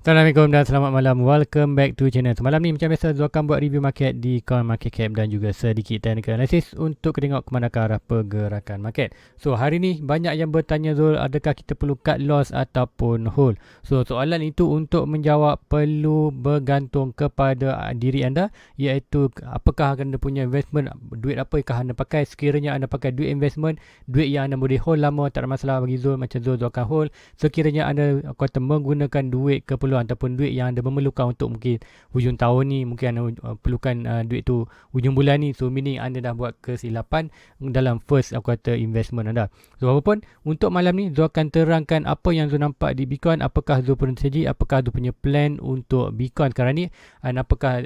Assalamualaikum dan selamat malam. Welcome back to channel. Semalam ni macam biasa Zul akan buat review market di Coin Market Cap dan juga sedikit technical analysis untuk tengok ke manakah arah pergerakan market. So hari ni banyak yang bertanya Zul, adakah kita perlu cut loss ataupun hold? So soalan itu untuk menjawab perlu bergantung kepada diri anda, iaitu apakah anda punya investment, duit apa yang anda pakai. Sekiranya anda pakai duit investment, duit yang anda boleh hold lama, tak ada masalah bagi Zul, macam Zul akan hold. Sekiranya anda kata menggunakan duit keperluan ataupun duit yang anda memerlukan untuk mungkin hujung tahun ni, mungkin anda perlukan duit tu hujung bulan ni, so meaning anda dah buat kesilapan dalam first aku kata investment anda. So apapun, untuk malam ni Zul akan terangkan apa yang Zul nampak di Bitcoin, apakah Zul punya strategi, apakah Zul punya plan untuk Bitcoin sekarang ni, dan apakah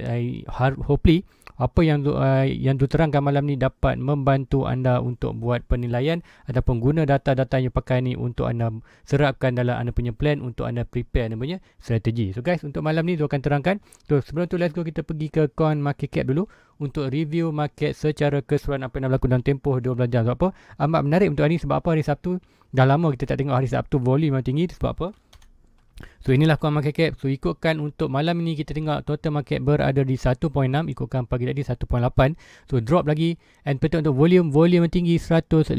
hopefully apa yang Zul terangkan malam ni dapat membantu anda untuk buat penilaian ataupun guna data-data yang pakai ni untuk anda serapkan dalam anda punya plan untuk anda prepare anda punya strategi. So guys, untuk malam ni Zul akan terangkan. So sebelum tu let's go kita pergi ke Coin Market Cap dulu untuk review market secara keseluruhan apa yang berlaku dalam tempoh 12 jam. Sebab apa? Amat menarik untuk hari ni. Sebab apa? Hari Sabtu dah lama kita tak tengok hari Sabtu volume yang tinggi. Sebab apa? So inilah Coin Market Cap. So ikutkan untuk malam ini kita tengok total market berada di 1.6, ikutkan pagi tadi 1.8. So drop lagi, and betul untuk volume yang tinggi 152.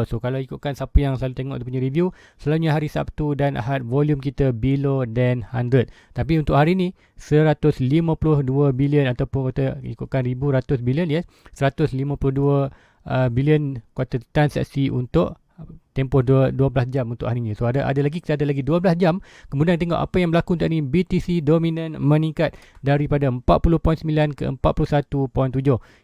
So kalau ikutkan siapa yang selalu tengok dia punya review, selalunya hari Sabtu dan Ahad volume kita below than 100. Tapi untuk hari ni 152 bilion ataupun kata ikutkan 1100 bilion, yes, 152 bilion kata transaksi untuk tempoh 12 jam untuk hari ni. So kita ada lagi 12 jam. Kemudian tengok apa yang berlaku untuk hari ni. BTC dominan meningkat daripada 40.9 ke 41.7.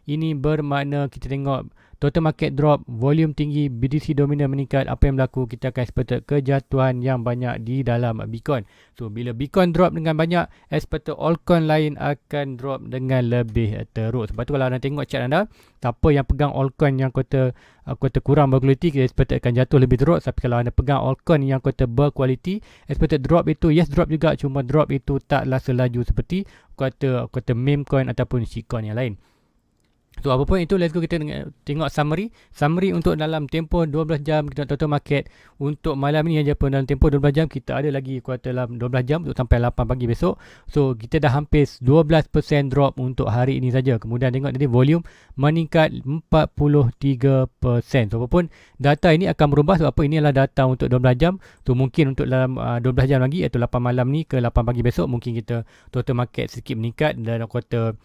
Ini bermakna kita tengok total market drop, volume tinggi, BTC dominan meningkat. Apa yang berlaku? Kita akan expect kejatuhan yang banyak di dalam Bitcoin. So bila Bitcoin drop dengan banyak, expect altcoin lain akan drop dengan lebih teruk. Sebab tu kalau anda tengok chart anda, siapa yang pegang altcoin yang kata kurang berkualiti, kita expect akan jatuh lebih teruk. Tapi kalau anda pegang altcoin yang kata berkualiti, expect drop itu yes drop juga, cuma drop itu taklah selaju seperti kata meme coin ataupun shitcoin yang lain. So apapun itu, let's go kita tengok summary untuk dalam tempoh 12 jam kita total market untuk malam ni aja pun. Dalam tempoh 12 jam kita ada lagi kuartal dalam 12 jam untuk sampai 8 pagi besok. So kita dah hampir 12% drop untuk hari ini saja. Kemudian tengok tadi volume meningkat 43%. So apapun data ini akan berubah. Sebab apa? Ini adalah data untuk 12 jam. So mungkin untuk dalam 12 jam lagi, iaitu 8 malam ni ke 8 pagi besok, mungkin kita total market sedikit meningkat dan kuartal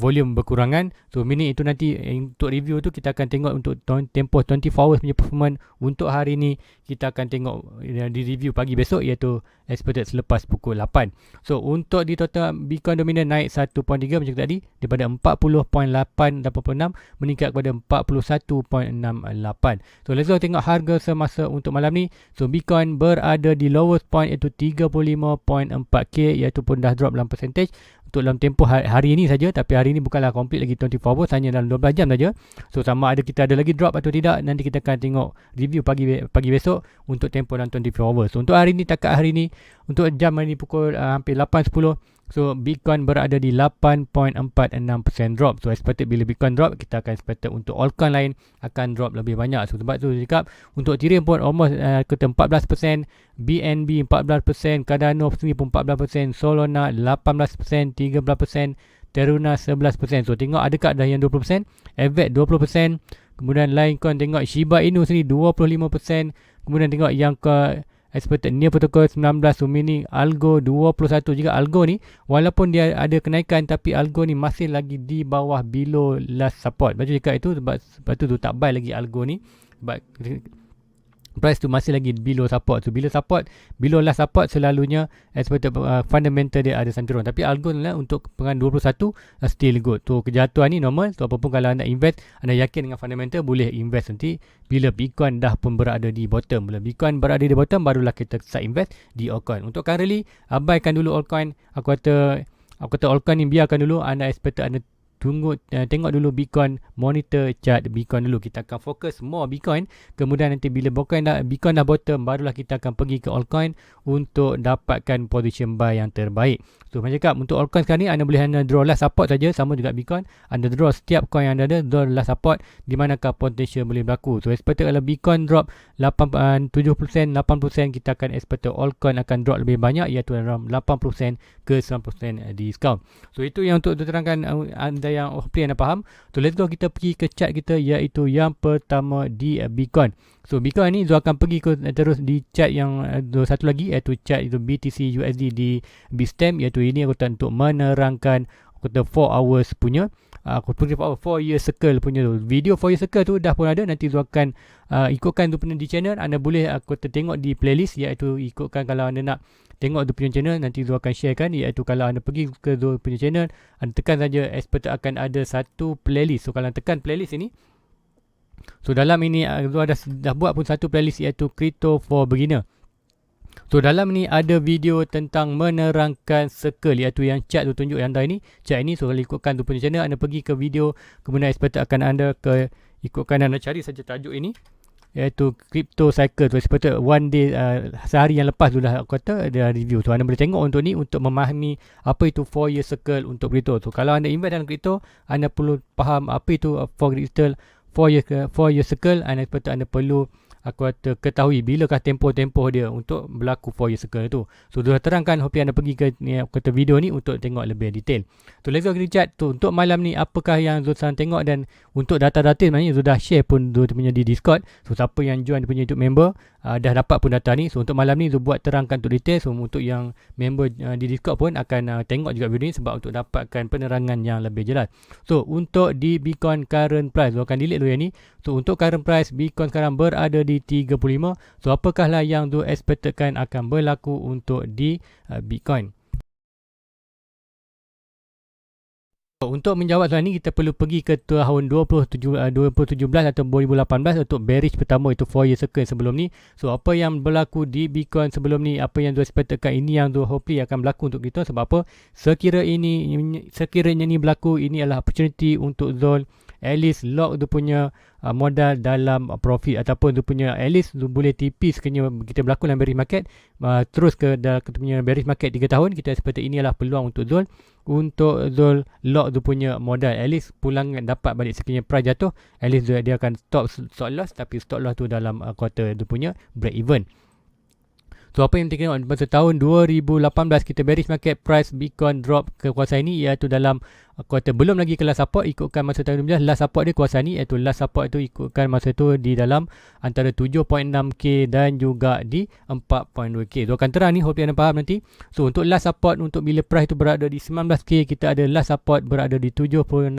volume berkurangan. So meaning itu nanti untuk review tu kita akan tengok untuk tempoh 24 hours punya performance untuk hari ni. Kita akan tengok di review pagi besok, iaitu expected selepas pukul 8. So untuk di total Bitcoin dominan naik 1.3 macam tadi, daripada 40.886 meningkat kepada 41.68. So let's go tengok harga semasa untuk malam ni. So Bitcoin berada di lowest point iaitu 35.4k, iaitu pun dah drop dalam percentage untuk dalam tempoh hari ini saja. Tapi hari ini bukanlah complete lagi 24 hours, hanya dalam 12 jam saja. So sama ada kita ada lagi drop atau tidak, nanti kita akan tengok review pagi besok untuk tempoh dalam 24 hours. So untuk hari ini, takat hari ini, untuk jam hari ini pukul hampir 8.10, so Bitcoin berada di 8.46% drop. So expected bila Bitcoin drop, kita akan expected untuk altcoin lain akan drop lebih banyak. So sebab tu cakap untuk Ethereum pun almost kata 14%, BNB 14%, Cardano sendiri pun 14%, Solana 18%, 13%, Teruna 11%. So tengok adakah ada yang 20%, Aave 20%, kemudian lain coin tengok Shiba Inu sendiri 25%, kemudian tengok yang ke expected Near Protocol 19, so meaning Algo 21 juga. Algo ni walaupun dia ada kenaikan, tapi Algo ni masih lagi di bawah below last support. Baca cakap itu sebab tu tak buy lagi Algo ni, sebab price tu masih lagi below support. So bila below last support, selalunya expected fundamental dia ada santurun. Tapi Algo lah untuk pengan 21 still good. So kejatuhan ni normal. So apapun kalau anda invest, anda yakin dengan fundamental, boleh invest nanti bila Bitcoin dah pun berada di bottom. Bila Bitcoin berada di bottom, barulah kita start invest di altcoin. Untuk currently, abaikan dulu altcoin. Aku kata altcoin ni biarkan dulu. Anda expected anda tengok dulu Bitcoin, monitor chart Bitcoin dulu. Kita akan fokus more Bitcoin. Kemudian nanti bila Bitcoin dah bottom, barulah kita akan pergi ke altcoin untuk dapatkan position buy yang terbaik. So macam cakap, untuk altcoin sekarang ni anda boleh draw last support saja, sama juga Bitcoin. Anda draw setiap coin yang anda ada, draw last support di manakah potential boleh berlaku. So expected kalau Bitcoin drop 70%, 80%, kita akan expected altcoin akan drop lebih banyak, iaitu dalam 80% ke 90% discount. So itu yang untuk terangkan anda yang hopefully anda faham. So let's go, kita pergi ke chart kita, iaitu yang pertama di Bitcoin. So Bitcoin ni Zul akan pergi terus di chart yang satu lagi, iaitu chart itu BTC USD di Bitstamp, iaitu ini aku tak untuk menerangkan kata 4 hours punya aku punya 4 year circle punya tu. Video 4 year circle tu dah pun ada, nanti Zul akan ikutkan tu punya di channel. Anda boleh aku tengok di playlist, iaitu ikutkan kalau anda nak tengok tu punya channel, nanti Zul akan sharekan, iaitu kalau anda pergi ke Zul punya channel, anda tekan saja expert akan ada satu playlist. So kalau tekan playlist ini, so dalam ini Zul dah buat pun satu playlist, iaitu Crypto for Beginner. So dalam ni ada video tentang menerangkan circle, iaitu yang chart tu tunjuk anda ini, chart ini. So kalau ikutkan tu punya channel, anda pergi ke video, kemudian expert akan anda ikutkan, anda cari saja tajuk ini, iaitu Crypto Cycle. So expert one day, sehari yang lepas tu dah kata ada review. So anda boleh tengok untuk ni, untuk memahami apa itu 4 year circle untuk crypto. So kalau anda invest dalam crypto, anda perlu faham apa itu 4 year circle. Anda expert anda perlu aku ketahui bilakah tempoh dia untuk berlaku 4 year circle tu. So dah terangkan, hope anda pergi ke video ni untuk tengok lebih detail. So let's go ke chat tu. Untuk malam ni apakah yang Zul sedang tengok, dan untuk data-data sebenarnya Zul dah share pun Zul punya di Discord. So siapa yang join punya YouTube member dah dapat pun data ni. So untuk malam ni Zul buat terangkan untuk detail. So untuk yang member di Discord pun akan tengok juga video ni, sebab untuk dapatkan penerangan yang lebih jelas. So untuk di Bitcoin current price, Zul akan delete dulu yang ni. So untuk current price Bitcoin sekarang berada di 35. So apakah lah yang Zul expectkan akan berlaku untuk di Bitcoin? Untuk menjawab soalan ini, kita perlu pergi ke tahun 2017 atau 2018 untuk bearish pertama, itu 4 year circle sebelum ni. So apa yang berlaku di Bitcoin sebelum ni, apa yang Zul expectkan, ini yang Zul hopefully akan berlaku untuk kita. Sebab apa? Sekiranya ini berlaku, ini adalah opportunity untuk Zul at least lock tu punya modal dalam profit, ataupun tu punya at least tu boleh tipis sekiranya kita berlaku dalam bearish market, terus ke dalam punya bearish market 3 tahun. Kita seperti ini adalah peluang untuk Zul lock tu punya modal, at least pulang dapat balik sekiranya price jatuh, at least dia akan stop loss, tapi stop loss tu dalam quarter tu punya break even. So apa yang kita tengok masa tahun 2018, kita bearish market, price Bitcoin drop ke kuasa ini, iaitu dalam kuartal belum lagi ke last support. Ikutkan masa tahun 2019, last support dia kuasa ni, iaitu last support itu ikutkan masa tu di dalam antara 7.6k dan juga di 4.2k. So akan terang ni, hope anda faham nanti. So untuk last support, untuk bila price itu berada di 19k, kita ada last support berada di 7.6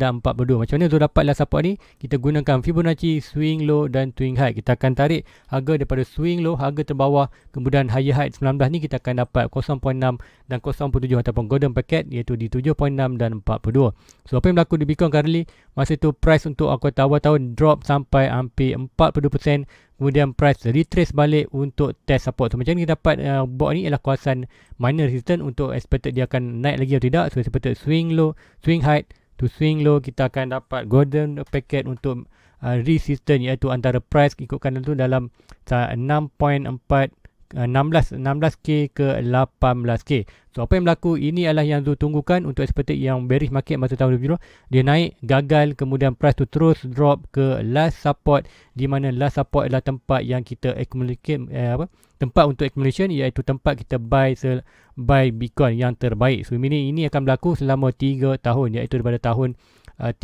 dan 42. Macam mana tu dapat last support ni? Kita gunakan Fibonacci, swing low dan swing high. Kita akan tarik harga daripada swing low, harga terbawah, kemudian higher high 19 ni kita akan dapat 0.6 dan 0.7 ataupun golden packet, iaitu di 7.6 dan 42. So apa yang berlaku di Bitcoin currently, masa tu price untuk awal tahun drop sampai hampir 42%, kemudian price retrace balik untuk test support. So macam ni kita dapat box ni ialah kawasan minor resistance, untuk expected dia akan naik lagi atau tidak. So expected swing low, swing high to swing low, kita akan dapat golden packet untuk resistance, iaitu antara price ikutkan tu dalam 16k ke 18k. So apa yang berlaku, ini adalah yang Zul tunggukan untuk expected yang bearish market masa tahun 2020. Dia naik, gagal, kemudian price tu terus drop ke last support, di mana last support adalah tempat yang kita accumulate tempat untuk accumulation, iaitu tempat kita buy Bitcoin yang terbaik. So ini akan berlaku selama 3 tahun, iaitu daripada tahun 3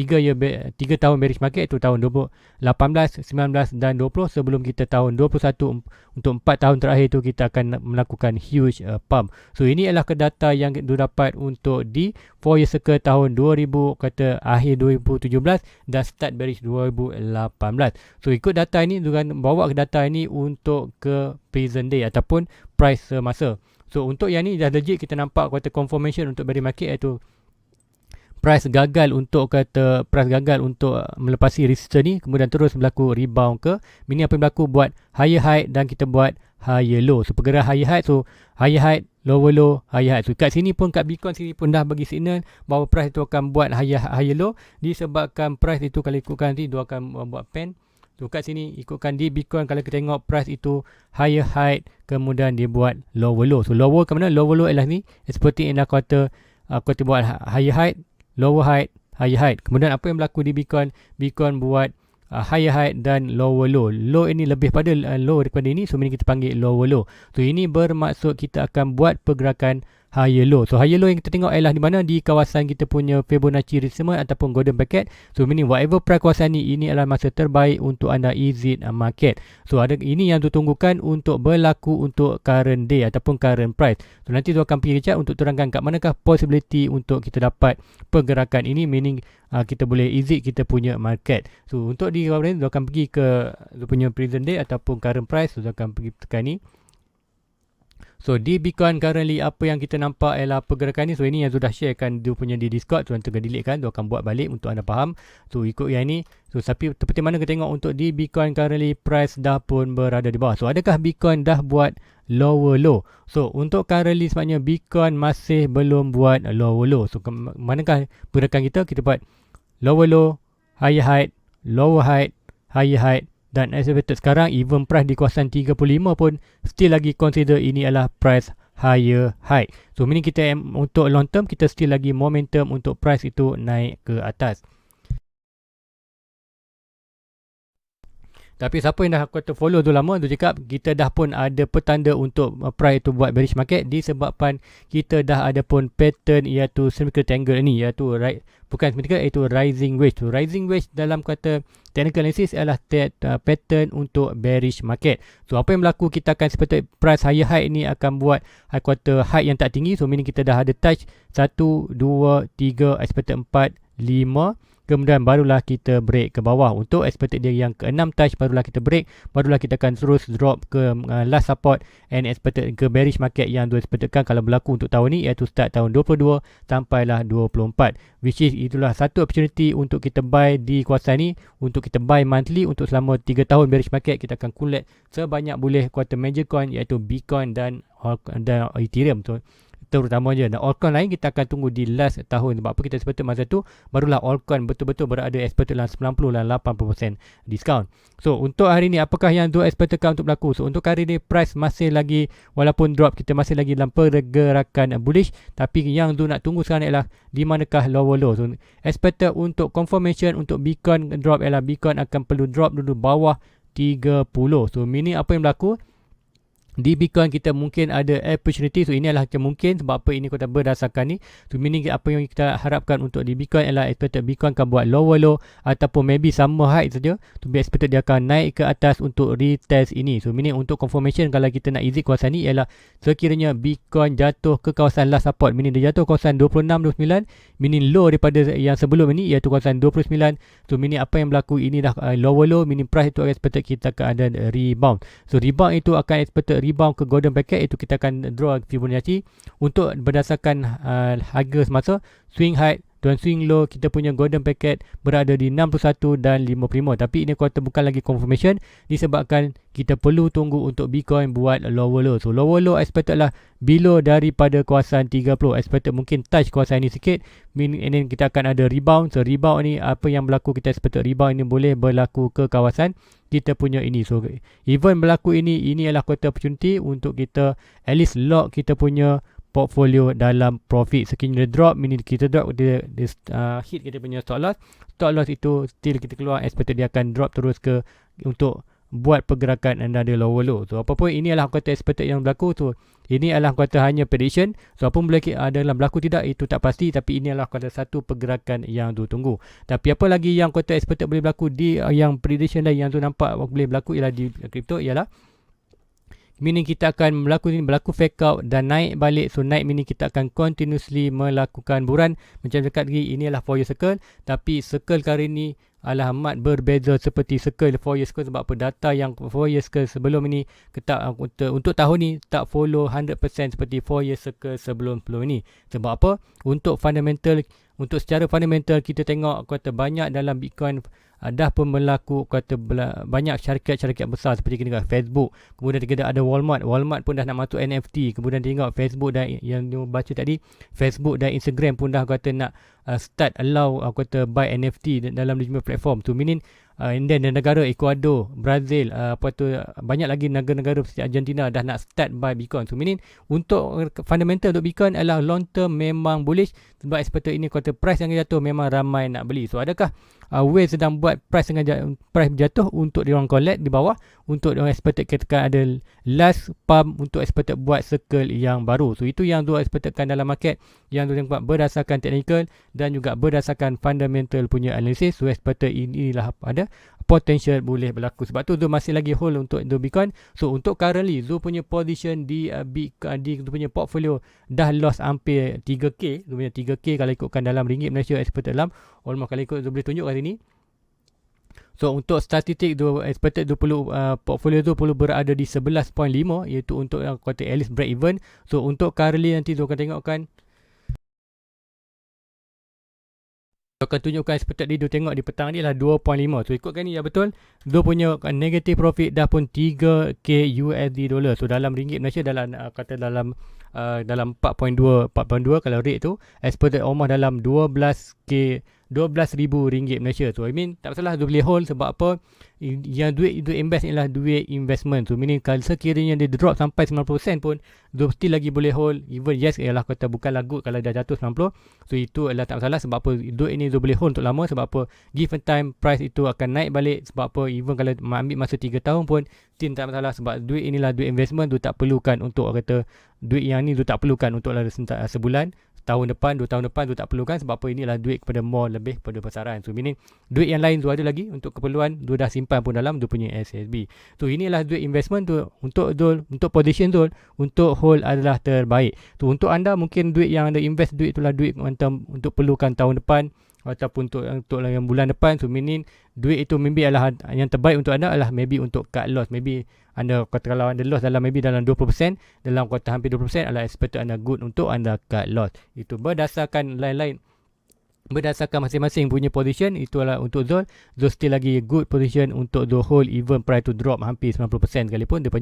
tahun bearish market, itu tahun 2018, 19 dan 20, sebelum kita tahun 21. Untuk 4 tahun terakhir itu kita akan melakukan huge pump. So ini adalah data yang didapat untuk di 4 year circle tahun 2000, kata akhir 2017 dan start bearish 2018. So ikut data ini, dengan bawa ke data ini untuk ke present day ataupun price semasa. So untuk yang ni dah legit, kita nampak kata confirmation untuk bearish market, iaitu price gagal untuk melepasi resistance ni, kemudian terus berlaku rebound ke. Ini apa yang berlaku, buat higher high dan kita buat higher low. So pergerakan higher high, so higher high lower low, higher high. So kat sini pun, kat Bitcoin sini pun dah bagi signal bahawa price itu akan buat higher low, disebabkan price itu kalau ikutkan nanti dia akan buat pen. So kat sini ikutkan di Bitcoin, kalau kita tengok price itu higher high, kemudian dia buat lower low. So lower ke mana? Lower low ialah ni, seperti yang dah kata buat higher high, lower high, higher high. Kemudian apa yang berlaku di Bitcoin? Bitcoin buat higher high dan lower low. Low ini lebih pada low daripada ini, so ini kita panggil lower low. So ini bermaksud kita akan buat pergerakan higher low. So higher low yang kita tengok ialah di mana? Di kawasan kita punya Fibonacci retracement ataupun golden bracket. So meaning whatever price kawasan ini adalah masa terbaik untuk anda exit market. So ada ini yang ditunggukan untuk berlaku untuk current day ataupun current price. So nanti tu akan pergi kejap untuk terangkan kat manakah possibility untuk kita dapat pergerakan ini, meaning kita boleh exit kita punya market. So untuk di kawasan tu akan pergi ke tu punya present day ataupun current price. So tu akan pergi tekan ni. So di Bitcoin currently apa yang kita nampak ialah pergerakan ni. So ini yang sudah sharekan dia punya di Discord. So nanti akan delete kan, dia akan buat balik untuk anda faham. So ikut yang ni. So tapi seperti mana kita tengok untuk di Bitcoin currently price dah pun berada di bawah. So adakah Bitcoin dah buat lower low? So untuk currently sebabnya Bitcoin masih belum buat lower low. So manakah pergerakan kita? Kita buat lower low, higher high, lower high, higher high. Dan estimated sekarang even price di kawasan 35 pun still lagi consider ini adalah price higher high. So meaning kita untuk long term kita still lagi momentum untuk price itu naik ke atas. Tapi siapa yang dah kata follow tu lama, tu cakap kita dah pun ada petanda untuk price itu buat bearish market, disebabkan kita dah ada pun pattern iaitu symmetrical triangle ni, iaitu bukan symmetrical, iaitu rising wedge. So rising wedge dalam kata technical analysis adalah pattern untuk bearish market. So apa yang berlaku, kita akan seperti price higher high ni akan buat high quarter high yang tak tinggi. So meaning kita dah ada touch 1, 2, 3, expected 4, 5. Kemudian barulah kita break ke bawah. Untuk expected dia yang ke-6 touch, barulah kita break. Barulah kita akan terus drop ke last support and expected ke bearish market yang expectedkan kalau berlaku untuk tahun ni, iaitu start tahun 22 sampailah 24. Which is itulah satu opportunity untuk kita buy di kawasan ni. Untuk kita buy monthly untuk selama 3 tahun bearish market, kita akan collect sebanyak boleh kuartal major coin iaitu Bitcoin dan Ethereum. So terutama je. Dan altcoin lain kita akan tunggu di last tahun. Sebab apa kita expected masa tu barulah altcoin betul-betul berada expected dalam 90 dan 80% diskaun. So untuk hari ni apakah yang Zul expectedkan untuk berlaku? So untuk hari ni price masih lagi walaupun drop, kita masih lagi dalam pergerakan bullish. Tapi yang Zul nak tunggu sekarang ialah di manakah lower low. So expected untuk confirmation untuk Bitcoin drop ialah Bitcoin akan perlu drop dulu bawah 30. So meaning apa yang berlaku? Di Bitcoin kita mungkin ada opportunity. So ini adalah mungkin sebab apa ini kata berdasarkan ni. So meaning apa yang kita harapkan untuk di Bitcoin ialah expected Bitcoin akan buat lower low ataupun maybe sama high saja. To be expected dia akan naik ke atas untuk retest ini. So meaning untuk confirmation kalau kita nak exit kawasan ni ialah sekiranya Bitcoin jatuh ke kawasan last support, meaning dia jatuh kawasan 26.29, meaning low daripada yang sebelum ini iaitu kawasan 29. So meaning apa yang berlaku ini dah lower low, meaning price itu expected kita akan ada rebound. So rebound itu akan expected rebound ke golden bracket, itu kita akan draw Fibonacci untuk berdasarkan harga semasa swing high dan swing low. Kita punya golden bracket berada di 61 dan 55. Tapi ini kuartal bukan lagi confirmation disebabkan kita perlu tunggu untuk Bitcoin buat lower low. So lower low expected lah below daripada kawasan 30. Expected mungkin touch kawasan ini sikit, and then kita akan ada rebound. So rebound ni apa yang berlaku, kita expected rebound ini boleh berlaku ke kawasan kita punya ini. So even berlaku ini adalah quarter opportunity untuk kita at least lock kita punya portfolio dalam profit. Sekiranya drop, meaning kita drop, dia hit kita punya stop loss. Stop loss itu still kita keluar, expected dia akan drop terus ke untuk buat pergerakan another lower low. So apapun ini adalah kata expected yang berlaku. So ini adalah kata hanya prediction. So apa boleh adalah berlaku tidak itu tak pasti, tapi ini adalah kata satu pergerakan yang tu tunggu. Tapi apa lagi yang kata expected boleh berlaku di yang prediction lain yang tu nampak boleh berlaku ialah di crypto ialah meaning kita akan berlaku fake out dan naik balik. So naik meaning kita akan continuously melakukan buran macam dekat lagi. Ini adalah 4 year circle, tapi circle kali ini adalah amat berbeza seperti circle 4 year circle. Sebab apa? Data yang 4 year circle sebelum ini kita untuk tahun ni tak follow 100% seperti 4 year circle sebelum ini. Sebab apa? Untuk fundamental untuk secara fundamental kita tengok kata banyak dalam Bitcoin dah pun berlaku kata banyak syarikat-syarikat besar seperti kita tengok Facebook, kemudian kita ada Walmart pun dah nak masuk NFT, kemudian tengok Facebook dan yang baca tadi Facebook dan Instagram pun dah kata nak start allow kata buy NFT dalam lima platform tu, meaning and then negara Ecuador, Brazil, banyak lagi negara-negara seperti Argentina dah nak start buy Bitcoin. So meaning untuk fundamental untuk Bitcoin adalah long term memang bullish, sebab seperti ini kata price yang jatuh memang ramai nak beli. So adakah Waze sedang buat price jatuh untuk diorang collect di bawah, untuk diorang expected katakan ada last pump untuk expected buat circle yang baru. So itu yang diorang expectedkan dalam market, yang diorang buat berdasarkan technical dan juga berdasarkan fundamental punya analisis. So expected inilah ada potential boleh berlaku. Sebab tu Zul masih lagi hold untuk Bitcoin. So untuk currently Zul punya position di Zul punya portfolio dah loss hampir 3k. Zul punya 3k kalau ikutkan dalam ringgit Malaysia expected dalam almost kalau ikut Zul boleh tunjuk kat sini. So untuk statistik Zul expected Zul perlu portfolio Zul perlu berada di 11.5, iaitu untuk kata at least break even. So untuk currently nanti Zul akan tengokkan, akan tunjukkan seperti tadi, tengok di petang ni lah 2.5. So ikutkan ni ya betul, Zul punya negative profit dah pun 3k USD dollar. So dalam ringgit Malaysia dalam kata dalam 4.2 kalau rate tu expected almost dalam 12,000 ringgit Malaysia. So I mean tak masalah, Zul boleh hold. Sebab apa? Yang duit invest ni lah duit investment. So meaning kalau sekiranya dia drop sampai 90% pun Zul still lagi boleh hold. Even yes ialah kata bukanlah good kalau dah jatuh 90. So itu adalah tak masalah. Sebab apa? Duit ini Zul boleh hold untuk lama. Sebab apa? Given time price itu akan naik balik. Sebab apa? Even kalau ambil masa 3 tahun pun still tak masalah. Sebab duit inilah duit investment. Zul tak perlukan untuk kata duit yang ni Zul tak perlukan untuk sebulan, tahun depan, 2 tahun depan Zul tak perlukan. Sebab apa? Inilah duit kepada more lebih pada pasaran. So meaning duit yang lain Zul ada lagi untuk keperluan, Zul dah simpan pun dalam Zul punya SSB. So inilah duit investment tu untuk Zul, untuk position Zul untuk hold adalah terbaik. So untuk anda mungkin duit yang anda invest, duit itulah duit untuk perlukan tahun depan ataupun untuk yang bulan depan. So meaning duit itu maybe adalah yang terbaik untuk anda adalah maybe untuk cut loss. Maybe anda kata kalau anda loss dalam maybe dalam 20%, dalam kata hampir 20% adalah expected anda good untuk anda cut loss. Itu berdasarkan lain-lain, berdasarkan masing-masing punya position. Itulah untuk Zul. Zul still lagi good position untuk Zul hold even price to drop hampir 90% sekalipun dia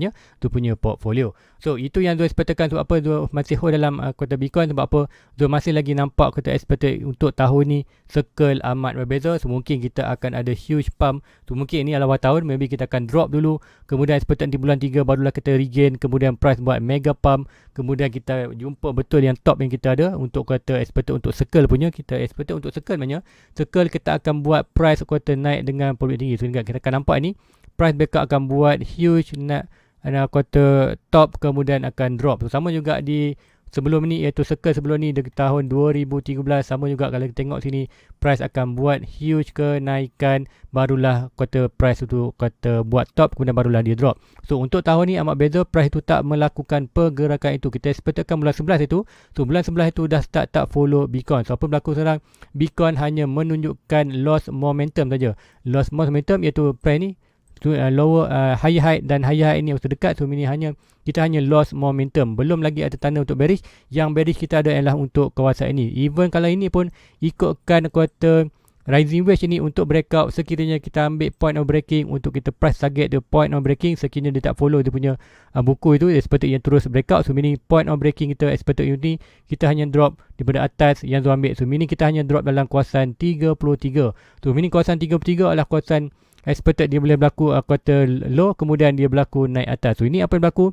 punya portfolio. So itu yang Zul expectkan. Sebab apa Zul masih hold dalam kota Bitcoin? Sebab apa? Zul masih lagi nampak kata expected untuk tahun ni circle amat berbeza. So mungkin kita akan ada huge pump. So mungkin ini adalah awal tahun, maybe kita akan drop dulu, kemudian expected di bulan 3 barulah kita regain, kemudian price buat mega pump, kemudian kita jumpa betul yang top yang kita ada untuk kata expected untuk circle punya. Kita expected untuk circle maknanya circle kita akan buat price kuartal naik dengan profit tinggi. So kita akan nampak ni price backup akan buat huge kuartal top, kemudian akan drop. So sama juga di sebelum ni, iaitu circle sebelum ni di tahun 2013, sama juga kalau kita tengok sini price akan buat huge kenaikan, barulah kuartal price itu kata buat top, kemudian barulah dia drop. So untuk tahun ni amat beza, price itu tak melakukan pergerakan itu. Kita expectkan bulan 11 itu, so bulan 11 itu dah start tak follow Bitcoin. So apa berlaku sekarang? Bitcoin hanya menunjukkan loss momentum saja. Loss momentum iaitu price ni lower higher high dan higher high ini terdekat. So ini kita hanya lost momentum, belum lagi ada tanda untuk bearish. Yang bearish kita ada ialah untuk kawasan ini. Even kalau ini pun ikutkan kuartal rising wedge ini untuk breakout, sekiranya kita ambil point of breaking untuk kita price target the point of breaking, sekiranya dia tak follow dia punya buku itu, dia sepatutnya terus breakout. So meaning point of breaking kita expected ini kita hanya drop daripada atas yang Zul ambil. So meaning kita hanya drop dalam kawasan 33. So meaning kawasan 33 adalah kawasan expected dia boleh berlaku kuartal low, kemudian dia berlaku naik atas. So ini apa yang berlaku?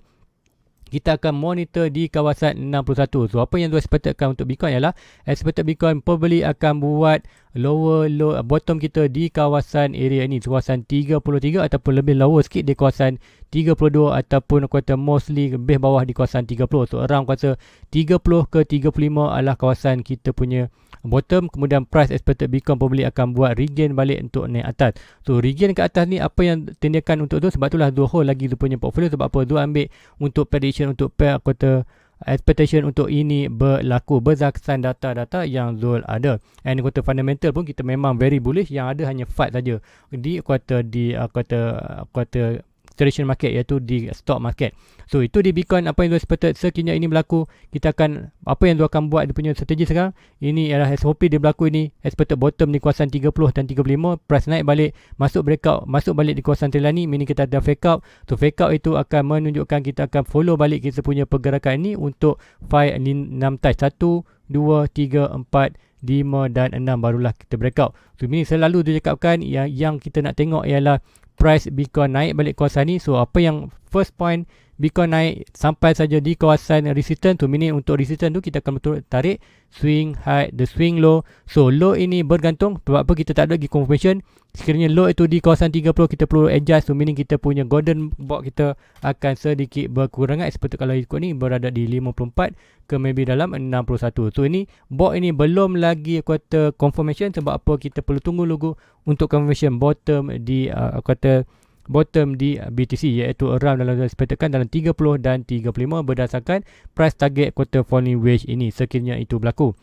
Kita akan monitor di kawasan 61. So apa yang Zul expectkan untuk Bitcoin ialah expected Bitcoin probably akan buat low bottom kita di kawasan area ini, kawasan 33 ataupun lebih lower sikit di kawasan 32 ataupun kuartal mostly lebih bawah di kawasan 30. So around kuartal 30 ke 35 adalah kawasan kita punya bottom, kemudian price expected Bitcoin probably akan buat regain balik untuk naik atas. So regain ke atas ni apa yang tindakan untuk tu? Sebab itulah Zul hold lagi Zul punya portfolio. Sebab apa? Zul ambil untuk prediction untuk pair kuartal expectation untuk ini berlaku berdasarkan data-data yang Zul ada. And kuartal fundamental pun kita memang very bullish, yang ada hanya fight saja di kuartal traditional market, iaitu di stock market. So itu di Bitcoin, apa yang Zul expected sekiranya ini berlaku, kita akan, apa yang Zul akan buat dia punya strategi sekarang, ini adalah SOP dia berlaku ini, expected bottom di kawasan 30 dan 35, price naik balik, masuk breakout, masuk balik di kawasan trend line ni, meaning kita ada fake out. So fake out itu akan menunjukkan kita akan follow balik kita punya pergerakan ini untuk 5 6 touch, 1 2 3 4 5 dan 6 barulah kita breakout. So ini selalu dia cakapkan yang kita nak tengok ialah price Bitcoin naik balik kawasan ni. So apa yang first point, Bitcoin naik sampai saja di kawasan resistance tu, meaning untuk resistance tu kita akan betul tarik swing high, the swing low. So low ini bergantung, sebab apa kita tak ada lagi confirmation. Sekiranya low itu di kawasan 30, kita perlu adjust. So meaning kita punya golden box kita akan sedikit berkurangan, seperti kalau ikut ni berada di 54 ke maybe dalam 61. So ini box ini belum lagi kata confirmation, sebab apa kita perlu tunggu dulu untuk confirmation bottom di bottom di BTC, iaitu around dalam expectedkan dalam 30 dan 35 berdasarkan price target quarter falling wedge ini sekiranya itu berlaku.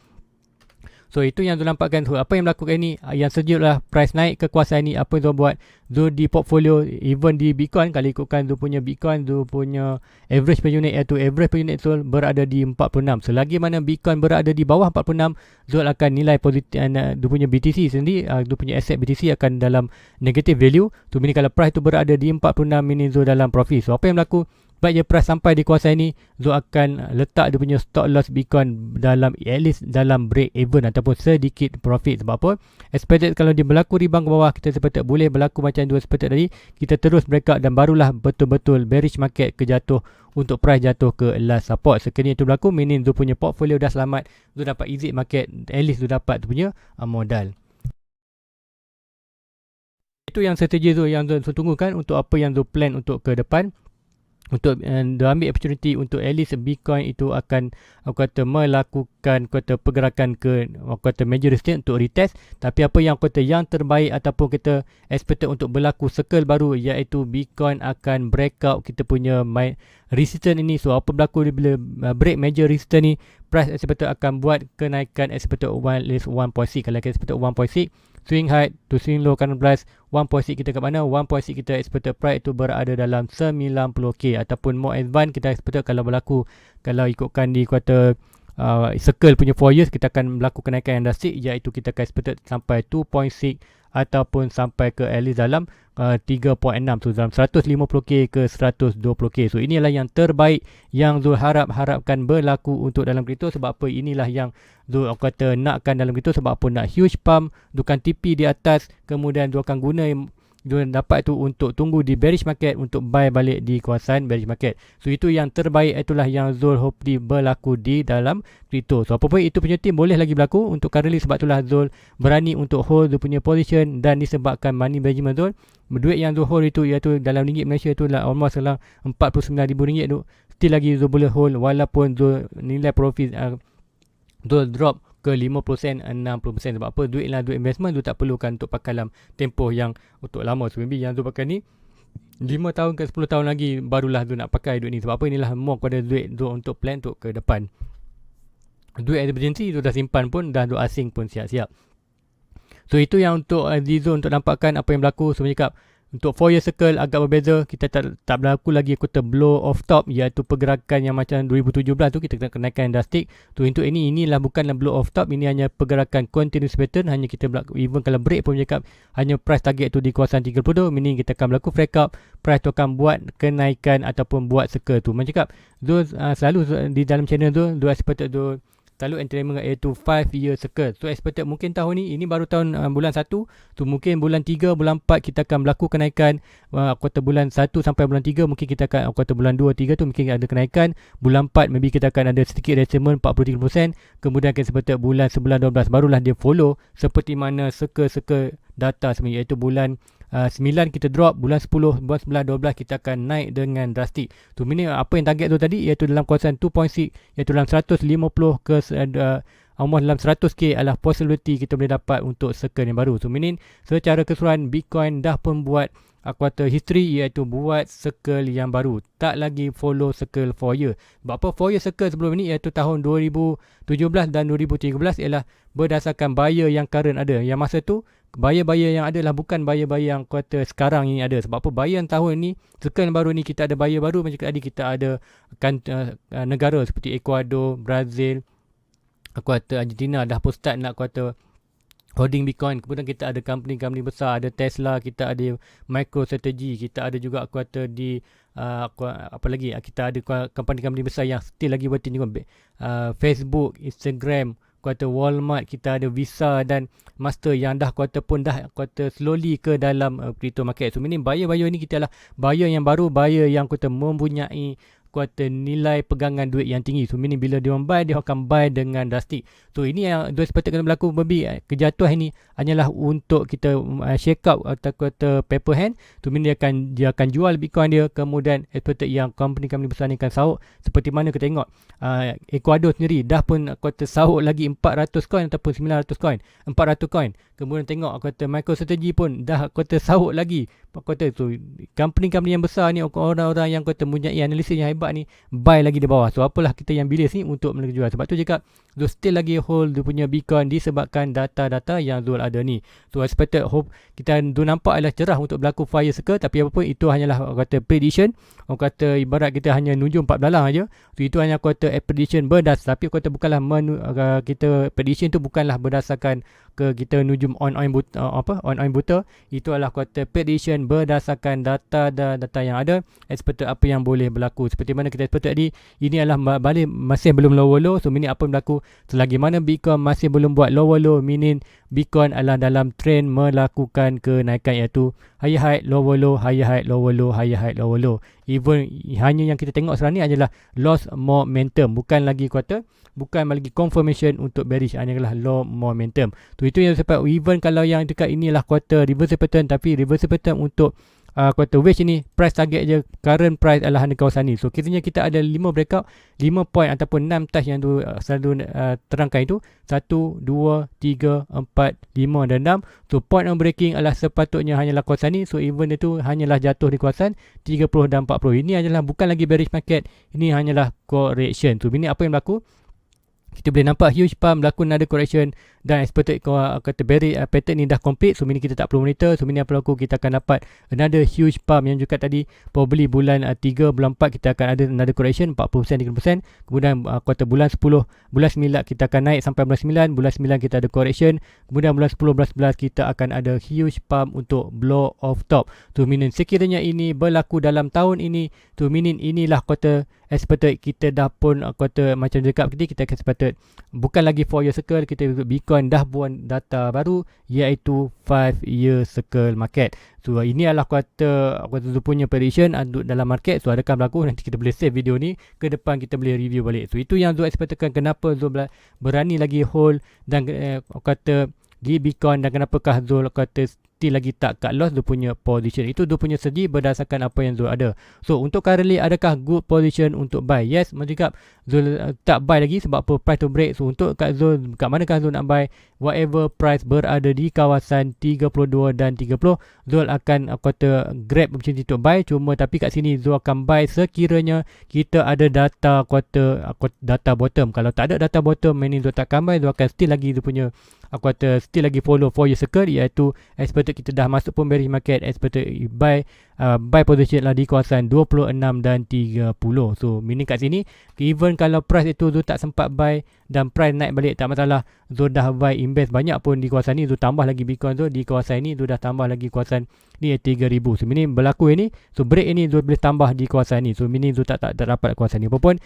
So itu yang Zul nampakkan. So, apa yang berlaku ini, yang sejujurnya price naik ke kuasa ini, apa yang Zul buat, Zul di portfolio, even di Bitcoin, kalau ikutkan Zul punya Bitcoin, Zul punya average per unit, iaitu average per unit Zul berada di 46. Selagi mana Bitcoin berada di bawah 46, Zul akan nilai positif, Zul punya BTC sendiri, Zul punya asset BTC akan dalam negative value. So meaning kalau price tu berada di 46, meaning Zul dalam profit. So apa yang berlaku, baik je price sampai di kuasa ini, Zul akan letak dia punya stop loss Bitcoin dalam, at least dalam break even ataupun sedikit profit. Sebab apa? Expected kalau dia berlaku rebound ke bawah, kita expected boleh berlaku macam Zul expected tadi, kita terus breakout dan barulah betul-betul bearish market kejatuh untuk price jatuh ke last support. Sekiranya itu berlaku, meaning Zul punya portfolio dah selamat, Zul dapat exit market, at least Zul dapat tu punya modal. Itu yang strategi Zul yang Zul tunggukan untuk apa yang Zul plan untuk ke depan. Untuk ambil opportunity untuk at least Bitcoin itu akan melakukan pergerakan ke major resistance untuk retest. Tapi apa yang yang terbaik ataupun kita expected untuk berlaku circle baru, iaitu Bitcoin akan breakout kita punya resistance ini. So apa berlaku bila break major resistance ni, price expected akan buat kenaikan expected 1.6. Kalau expected 1.6, swing high to swing low current price 1.6 kita kat mana? 1.6 kita expected price itu berada dalam 90k, ataupun more advance kita expected kalau berlaku, kalau ikutkan di kuartal circle punya 4 years, kita akan berlaku kenaikan yang drastik, iaitu kita akan expected sampai 2.6 ataupun sampai ke at least dalam 3.6, so dalam 150k ke 120k. So inilah yang terbaik yang Zul harapkan berlaku untuk dalam kripto. Sebab apa? Inilah yang Zul nakkan dalam kripto. Sebab apa? Nak huge pump, Zul akan TP di atas, kemudian Zul akan guna Zul dapat tu untuk tunggu di bearish market untuk buy balik di kawasan bearish market. So itu yang terbaik, itulah yang Zul hopefully berlaku di dalam kripto. So apa pun itu punya team boleh lagi berlaku untuk currently, sebab itulah Zul berani untuk hold Zul punya position, dan disebabkan money management Zul, duit yang Zul hold itu iaitu dalam ringgit Malaysia itu lah almost dalam RM49,000 tu, still lagi Zul boleh hold walaupun Zul nilai profit Zul drop ke 5%, 60%. Sebab apa? Duit investment Zul tak perlukan untuk pakai dalam tempoh yang untuk lama. So maybe yang Zul pakai ni 5 tahun ke 10 tahun lagi barulah Zul nak pakai duit ni. Sebab apa? Inilah more kepada duit Zul untuk plan untuk ke depan. Duit emergency Zul dah simpan pun, dah Zul asing pun siap-siap. So itu yang untuk Zul untuk nampakkan apa yang berlaku. So cakap untuk 4 year circle agak berbeza. Kita tak berlaku lagi kata blow off top, iaitu pergerakan yang macam 2017 tu kita kena kenaikan drastik. So untuk inilah bukanlah blow off top, ini hanya pergerakan continuous pattern. Hanya kita berlaku, even kalau break pun cakap hanya price target tu di kawasan 30, meaning kita akan berlaku breakout, price tu akan buat kenaikan ataupun buat circle tu. Macam cakap Zul selalu di dalam channel tu Zul expected Zul selalu entertainment iaitu 5 year circle. So expected mungkin tahun ni, ini baru tahun bulan 1, so mungkin bulan 3, bulan 4 kita akan berlaku kenaikan. Kuartal bulan 1 sampai bulan 3 mungkin kita akan, kuartal bulan 2, 3 tu mungkin ada kenaikan. Bulan 4 maybe kita akan ada sedikit retracement 43%. Kemudian akan expected bulan 11, 12 barulah dia follow seperti mana circle data sebenarnya, iaitu bulan 9 kita drop, bulan 10, bulan 11, 12 kita akan naik dengan drastik. Tu meaning apa yang target tu tadi iaitu dalam kawasan 2.6, iaitu dalam 150 ke almost dalam 100k adalah possibility kita boleh dapat untuk circle yang baru. So meaning secara keseluruhan Bitcoin dah pun buat quarter history, iaitu buat circle yang baru, tak lagi follow circle 4 year. Sebab apa 4 year circle sebelum ini iaitu tahun 2017 dan 2013 ialah berdasarkan buyer yang current ada. Yang masa tu buyer-buyer yang ada lah bukan buyer-buyer yang quarter sekarang ini ada. Sebab apa buyer yang tahun ni circle yang baru ni kita ada buyer baru, macam tadi kita ada negara seperti Ecuador, Brazil, quarter Argentina dah pun start nak quarter holding Bitcoin. Kemudian kita ada company-company besar, ada Tesla, kita ada MicroStrategy, kita ada juga quarter di apa lagi, kita ada company-company besar yang still lagi working juga, Facebook, Instagram, quarter Walmart, kita ada Visa dan Master yang dah quarter pun dah quarter slowly ke dalam crypto market. So meaning buyer-buyer ni kita lah buyer yang baru, buyer yang quarter mempunyai kuartal nilai pegangan duit yang tinggi. So meaning bila dia orang buy, dia akan buy dengan drastik. So ini yang dua sepatutnya kena berlaku. Babi kejatuhan ini hanyalah untuk kita shake up atau kata paper hand. So meaning dia akan jual Bitcoin dia, kemudian expected yang company-company besar ni akan sahut. Seperti mana kita tengok Ecuador sendiri dah pun kata sahut lagi 400 coin ataupun 900 coin, 400 coin. Kemudian tengok kata MicroStrategy pun dah kata sahut lagi. Kata tu company-company yang besar ni, orang-orang yang kata mempunyai analisis yang hebat ni buy lagi di bawah. So apalah kita yang bilis ni untuk jual. Sebab tu cakap Zul still lagi hold dia punya Bitcoin disebabkan data-data yang Zul ada ni. So expected hope kita Zul nampak adalah cerah untuk berlaku fire circle, tapi apa pun itu hanyalah kata prediction. Orang kata ibarat kita hanya nunjuk 4 belalang aja. So itu hanya kata prediction berdasar, tapi kata bukanlah kita prediction tu bukanlah berdasarkan ke kita nujum on buta. Itu adalah kata prediction berdasarkan data yang ada, expected apa yang boleh berlaku. Seperti mana kita expected tadi, ini adalah balik masih belum lower low. So meaning apa yang berlaku selagi mana Bitcoin masih belum buat lower low, meaning Bitcoin adalah dalam trend melakukan kenaikan, iaitu higher high lower low, higher high lower low, higher high lower low. Even hanya yang kita tengok sekarang ni adalah loss momentum, bukan lagi lagi confirmation untuk bearish, hanyalah low momentum. Tu itu yang sebab even kalau yang dekat inilah quarter reversal pattern, tapi reversal pattern untuk quarter wedge ini price target je, current price adalah di kawasan ni. So kiranya kita ada 5 breakout, 5 point ataupun 6 touch yang tu selalu terangkan itu 1, 2, 3, 4, 5 dan 6. So point of breaking adalah sepatutnya hanyalah kawasan ni. So even itu hanyalah jatuh di kawasan 30 dan 40. Ini adalah bukan lagi bearish market, ini hanyalah correction. So ini apa yang berlaku, kita boleh nampak huge pump berlaku, ada correction dan expected kata bearish pattern ni dah complete. So meaning kita tak perlu monitor. So meaning apa berlaku, kita akan dapat another huge pump yang juga tadi probably bulan 3, bulan 4 kita akan ada another correction 40%, 30%. Kemudian kuartal bulan 10, bulan 9 kita akan naik sampai bulan 9, bulan 9 kita ada correction. Kemudian bulan 10, bulan 11 kita akan ada huge pump untuk blow off top. So meaning sekiranya ini berlaku dalam tahun ini, so meaning inilah kuartal expected kita dah pun kata macam dekat kita expected bukan lagi 4 year circle, kita Bitcoin dah buat data baru iaitu 5 year circle market. So ini adalah kata punya prediction dalam market. So adakah berlaku, nanti kita boleh save video ni ke depan, kita boleh review balik. So itu yang Zul expectkan kenapa Zul berani lagi hold dan kata di Bitcoin, dan kenapakah Zul kata still lagi tak cut loss dia punya position. Itu dia punya segi berdasarkan apa yang Zul ada. So untuk currently adakah good position untuk buy? Yes, macam Zul tak buy lagi sebab apa, price to break. So untuk kat Zul, kat manakah Zul nak buy? Whatever price berada di kawasan 32 dan 30, Zul akan kata grab macam untuk buy. Cuma tapi kat sini Zul akan buy sekiranya kita ada data data bottom. Kalau tak ada data bottom, meaning Zul tak akan buy. Zul akan still lagi dia punya still lagi follow 4 year circle, iaitu expected kita dah masuk pun bearish market, expected buy position lah di kawasan 26 dan 30. So meaning kat sini even kalau price itu Zul tak sempat buy dan price naik balik, tak masalah. Zul dah buy invest banyak pun di kawasan ni, Zul tambah lagi Bitcoin Zul di kawasan ni, Zul dah tambah lagi kawasan ni 3000. So meaning berlaku ini, so break ini Zul boleh tambah di kawasan ni. So meaning Zul tak dapat kawasan ni apapun.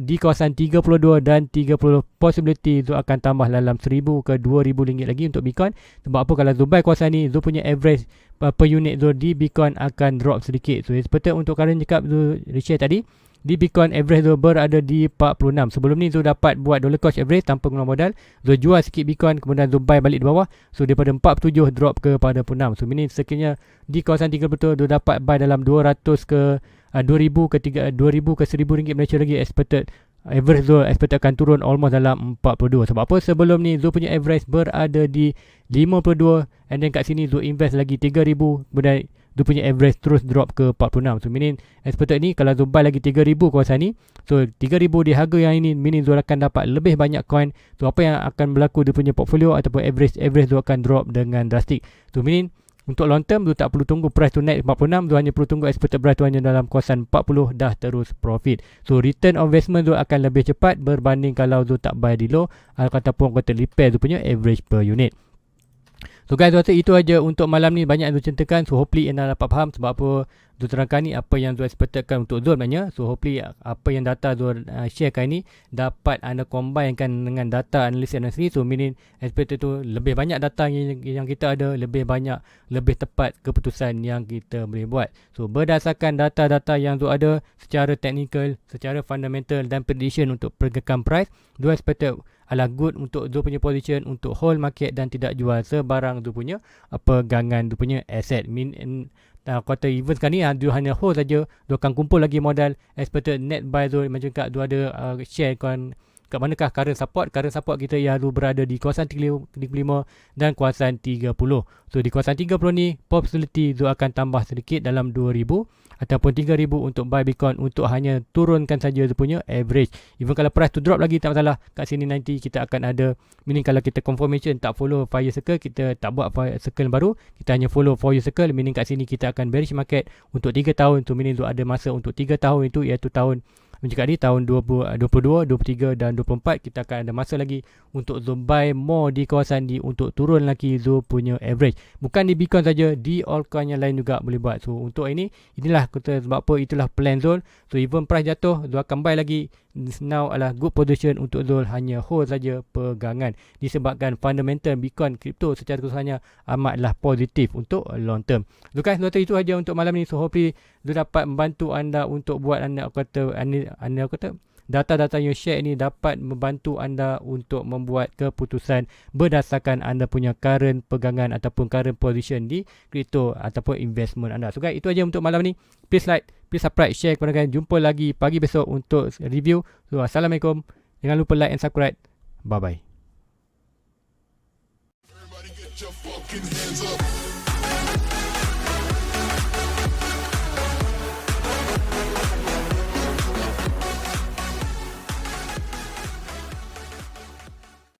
Di kawasan 32 dan 30 possibility Zul akan tambah dalam 1000 ke 2000 ringgit lagi untuk Bitcoin. Sebab apa, kalau Zul buy kawasan ni, Zul punya average per unit Zul di Bitcoin akan drop sedikit. So seperti untuk current cakap Zul share tadi, di Bitcoin average Zul berada di 46. Sebelum ni Zul dapat buat dollar cost average tanpa guna modal. Zul jual sikit Bitcoin, kemudian Zul buy balik di bawah. So daripada 47 drop kepada 46. So ini sekiranya di kawasan 30 Zul dapat buy dalam 200 ke 2000 ke 1000 ringgit Malaysia lagi expected average Zul expected akan turun almost dalam 42. Sebab apa? Sebelum ni Zul punya average berada di 52, and then kat sini Zul invest lagi 3,000, kemudian Zul punya average terus drop ke 46. So meaning expected ni kalau Zul buy lagi 3,000 kawasan ni, so 3,000 di harga yang ini, meaning Zul akan dapat lebih banyak coin. So apa yang akan berlaku dia punya portfolio ataupun average Zul akan drop dengan drastik. So meaning untuk long term tu tak perlu tunggu price tu naik 46, tu hanya perlu tunggu expected price tu hanya dalam kawasan 40 dah terus profit. So return on investment tu akan lebih cepat berbanding kalau tu tak buy di low ataupun kata repair tu punya average per unit. So guys, rasa itu aja untuk malam ni, banyak yang Zul ceritakan. So hopefully anda dapat faham sebab apa Zul terangkan ni, apa yang Zul expectkan untuk Zul maknanya. So hopefully apa yang data Zul sharekan ni dapat anda combinekan dengan data analisis anda sendiri. So meaning expected tu lebih banyak data yang kita ada, lebih banyak, lebih tepat keputusan yang kita boleh buat. So berdasarkan data-data yang Zul ada secara technical, secara fundamental dan prediction untuk pergerakan price, Zul expected adalah good untuk Zul punya position untuk hold market dan tidak jual sebarang Zul punya pegangan Zul punya asset. Kata even sekarang ni Zul hanya hold saja, Zul akan kumpul lagi modal. Expected net buy Zul macam kat Zul ada share kat manakah current support. Current support kita yang berada di kawasan 35 dan kawasan 30. So di kawasan 30 ni possibility Zul akan tambah sedikit dalam 2,000 ataupun 3,000 untuk buy Bitcoin untuk hanya turunkan saja dia punya average. Even kalau price tu drop lagi tak masalah. Kat sini nanti kita akan ada, meaning kalau kita confirmation tak follow fire circle, kita tak buat fire circle baru, kita hanya follow fire circle, meaning kat sini kita akan bearish market untuk 3 tahun. So meaning tu ada masa untuk 3 tahun itu, iaitu tahun macam ni tahun 22, 23 dan 24 kita akan ada masa lagi untuk Zul buy more di kawasan ni untuk turun lagi Zul punya average. Bukan di Bitcoin saja, di altcoin yang lain juga boleh buat. So untuk inilah kita sebab apa itulah plan Zul. So even price jatuh Zul akan buy lagi. Now adalah good position untuk Zul hanya hold saja pegangan disebabkan fundamental Bitcoin crypto secara keseluruhannya amatlah positif untuk long term. So guys, itu saja untuk malam ni. So hopefully Zul dapat membantu anda untuk buat anda kata data-data yang share ni dapat membantu anda untuk membuat keputusan berdasarkan anda punya current pegangan ataupun current position di crypto ataupun investment anda. So guys, itu aja untuk malam ni. Please like, please subscribe, share kepada kalian. Jumpa lagi pagi besok untuk review. So assalamualaikum. Jangan lupa like and subscribe. Bye bye.